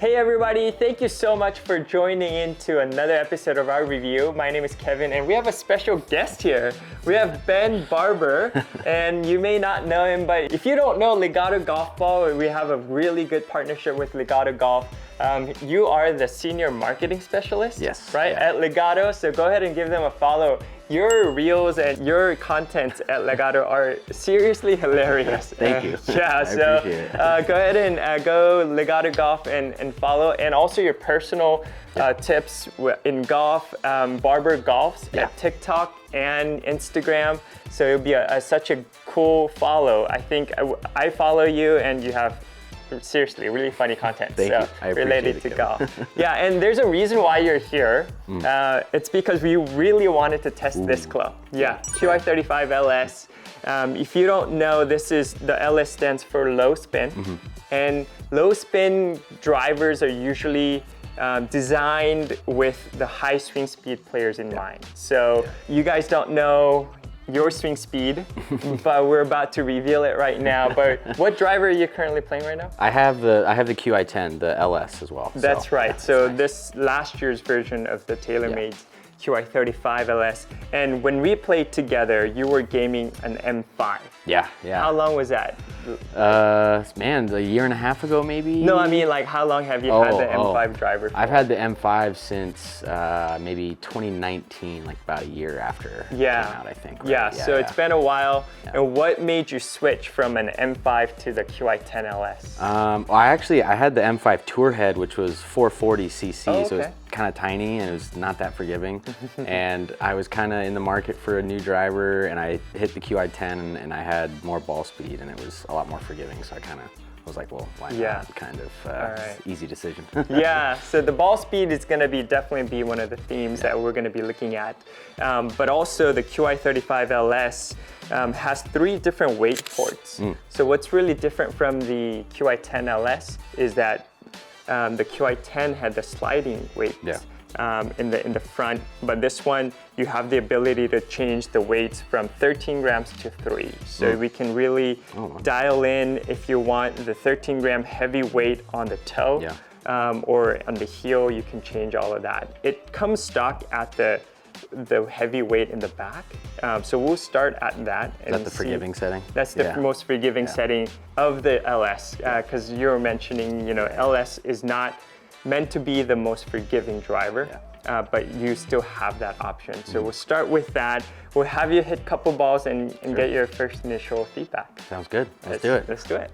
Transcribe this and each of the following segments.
Hey everybody, thank you so much for joining into another episode of our review. My name is Kevin and we have a special guest here. We have Ben Barber and you may not know him, but if you don't know Legato Golf Ball, we have a really good partnership with Legato Golf. You are the senior marketing specialist, yes, right, yeah. at Legato, so go ahead and give them a follow. Your reels and your content at Legato are seriously hilarious. Thank you. Yeah, so go ahead and go Legato Golf and follow, and also your personal tips in golf, Barber Golfs at TikTok and Instagram. So it'll be such a cool follow. I think I follow you and you have seriously really funny content. Thank you. I related appreciate to golf. Yeah, and there's a reason why you're here. It's because we really wanted to test this club. Yeah, QI35LS. If you don't know, this is the LS stands for low spin, and low spin drivers are usually designed with the high swing speed players in mind. So you guys don't know your swing speed, but we're about to reveal it right now. But what driver are you currently playing right now? I have the QI10, the LS as well. That's right. So this last year's version of the TaylorMade QI35LS. And when we played together, you were gaming an M5. Yeah. How long was that? Man, a year and a half ago maybe? No, I mean like how long have you had the M5 driver for? I've had the M5 since maybe 2019, like about a year after it came out, I think. Right? Yeah, so it's been a while. And what made you switch from an M5 to the QI10 LS? Well, I had the M5 Tour Head, which was 440cc, so it was kind of tiny and it was not that forgiving. And I was kind of in the market for a new driver, and I hit the QI10 and I had more ball speed and it was a lot more forgiving, so I kind of was like, well, why not? Kind of easy decision. Yeah, so the ball speed is going to definitely be one of the themes that we're going to be looking at. But also the QI35LS has 3 different weight ports. So what's really different from the QI10 LS is that the QI10 had the sliding weights in the front, but this one you have the ability to change the weights from 13 grams to 3. So we can really dial in if you want the 13 gram heavy weight on the toe or on the heel. You can change all of that. It comes stock at the heavy weight in the back. So we'll start at that. Is that the forgiving setting? That's the most forgiving setting of the LS, because you were mentioning, LS is not meant to be the most forgiving driver, but you still have that option. So we'll start with that. We'll have you hit a couple balls and get your first initial feedback. Sounds good. Let's do it. Let's do it.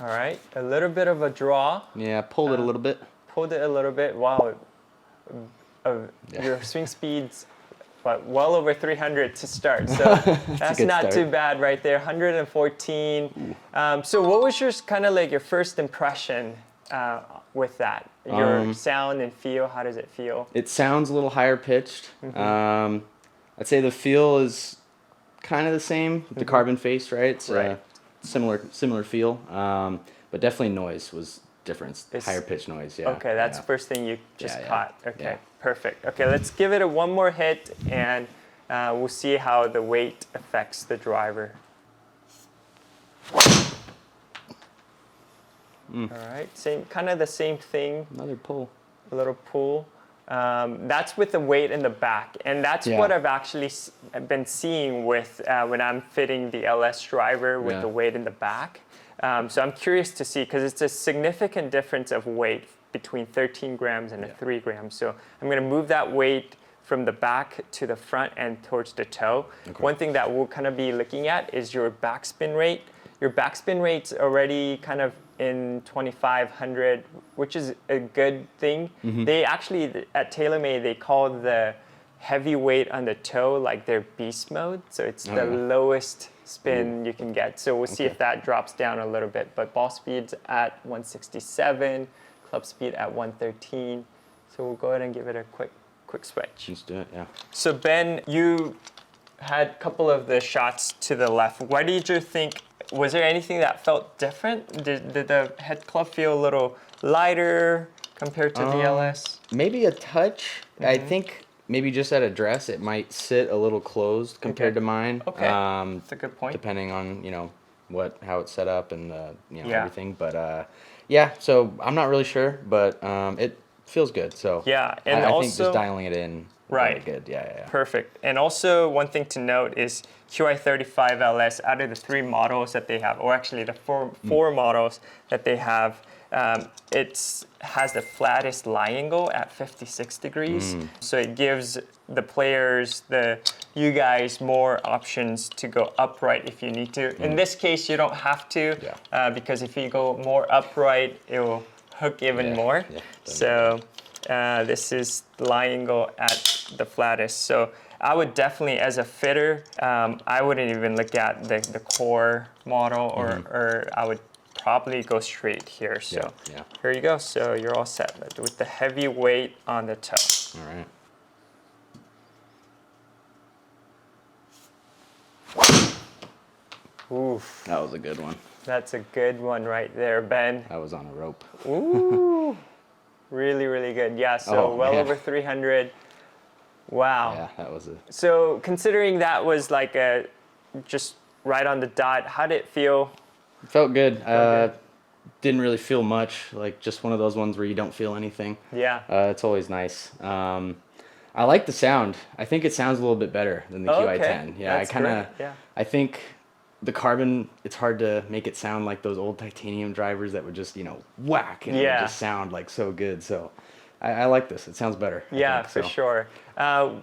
All right, a little bit of a draw. Yeah, pulled it a little bit. Pulled it a little bit. Wow, your swing speed's well over 300 to start, so that's not too bad right there. 114. So what was your kind of like your first impression with that? Your sound and feel, how does it feel? It sounds a little higher pitched. I'd say the feel is kind of the same with the carbon face, right? It's similar feel, but definitely noise was different. Higher pitch noise, Okay, that's the first thing you just caught. Okay, perfect. Okay, let's give it one more hit and we'll see how the weight affects the driver. All right, kind of the same thing. Another pull. A little pull. That's with the weight in the back, and that's what I've actually been seeing with when I'm fitting the LS driver with the weight in the back. So I'm curious to see, because it's a significant difference of weight between 13 grams and a 3 grams. So I'm going to move that weight from the back to the front and towards the toe. One thing that we'll kind of be looking at is your backspin rate. Your backspin rate's already kind of in 2,500, which is a good thing. They actually, at TaylorMade, they call the heavy weight on the toe like their beast mode. So it's the lowest spin you can get. So we'll see if that drops down a little bit. But ball speed's at 167, club speed at 113. So we'll go ahead and give it a quick switch. Let's do it, So Ben, you had a couple of the shots to the left. Why did you think, was there anything that felt different? Did the head club feel a little lighter compared to the LS? Maybe a touch. I think maybe just at address, it might sit a little closed compared to mine. Okay, that's a good point. Depending on, you know, how it's set up and, you know, Yeah. everything. But, yeah, so I'm not really sure, but it feels good. So Yeah, and I also think just dialing it in, right, good. Yeah. Perfect. And also one thing to note is QI35LS, out of the 3 models that they have, or actually the four models that they have, it has the flattest lie angle at 56 degrees. So it gives the players, you guys, more options to go upright if you need to. In this case, you don't have to, because if you go more upright, it will hook even more. So this is lie angle at the flattest. So I would definitely, as a fitter, I wouldn't even look at the core model, or I would probably go straight here. So here you go. So you're all set with the heavy weight on the toe. All right. Oof. That was a good one. That's a good one right there, Ben. That was on a rope. Ooh. Really, really good. Yeah, so well over 300. Wow. Yeah, that was So considering that was like just right on the dot, how did it feel? It felt good. Didn't really feel much, like just one of those ones where you don't feel anything. Yeah. It's always nice. I like the sound. I think it sounds a little bit better than the QI10. Yeah, That's I think the carbon, it's hard to make it sound like those old titanium drivers that would just, you know, whack and it would just sound like so good. So I like this. It sounds better. Yeah, for sure.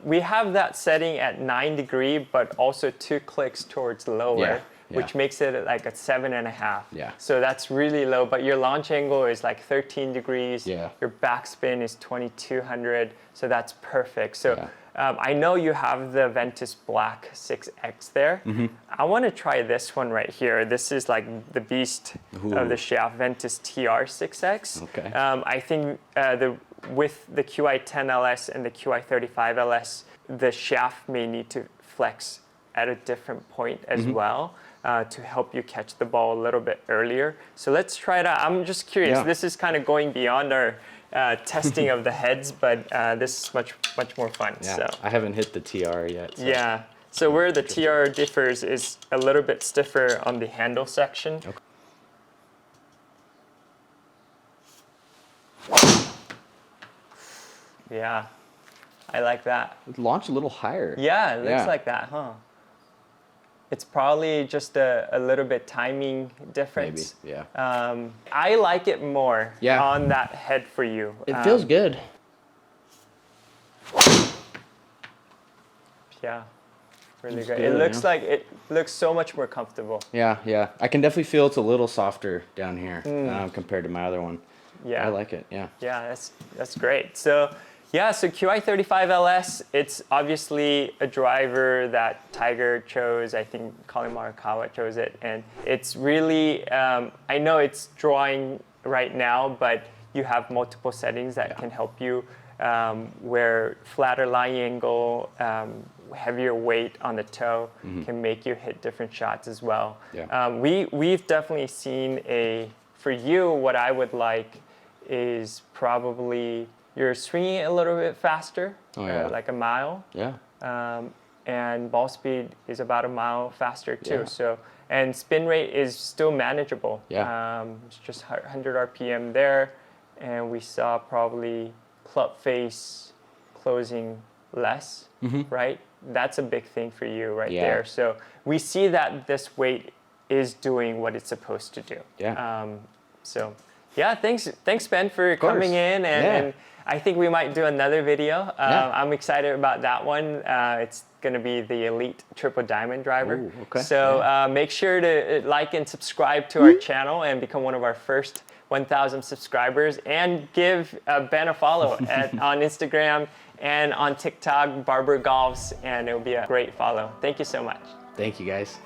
We have that setting at 9 degree, but also 2 clicks towards lower, which makes it like a 7.5. Yeah. So that's really low, but your launch angle is like 13 degrees. Yeah. Your backspin is 2200, so that's perfect. So I know you have the Ventus Black 6X there. I want to try this one right here. This is like the beast of the shaft, Ventus TR 6X. Okay. I think with the QI10 LS and the QI35 LS, the shaft may need to flex at a different point as well to help you catch the ball a little bit earlier. So let's try it out. I'm just curious. This is kind of going beyond our testing of the heads, but this is much more fun. Yeah, so. I haven't hit the TR yet. So. Yeah. So where the TR differs is a little bit stiffer on the handle section. Okay. Yeah, I like that. Launch a little higher. Yeah, it looks like that, huh? It's probably just a little bit timing difference. Maybe, yeah. I like it more on that head for you. It feels good. Yeah, really It's good. good, It looks like it looks so much more comfortable. Yeah. I can definitely feel it's a little softer down here compared to my other one. Yeah. I like it, yeah. Yeah, that's great. So QI35LS, it's obviously a driver that Tiger chose. I think Colin Morikawa chose it. And it's really, I know it's drawing right now, but you have multiple settings that can help you, where flatter lie angle, heavier weight on the toe can make you hit different shots as well. Yeah. We've definitely seen for you, what I would like is probably you're swinging it a little bit faster, like a mile. Yeah. And ball speed is about a mile faster too. So, and spin rate is still manageable. Yeah. It's just 100 RPM there, and we saw probably club face closing less, right? That's a big thing for you right there. So we see that this weight is doing what it's supposed to do. Yeah. Thanks Ben for coming in, and I think we might do another video. I'm excited about that one. It's going to be the Elite Triple Diamond driver. Ooh, okay. So make sure to like and subscribe to our channel and become one of our first 1,000 subscribers, and give Ben a follow on Instagram and on TikTok, Barber Golfs, and it'll be a great follow. Thank you so much. Thank you, guys.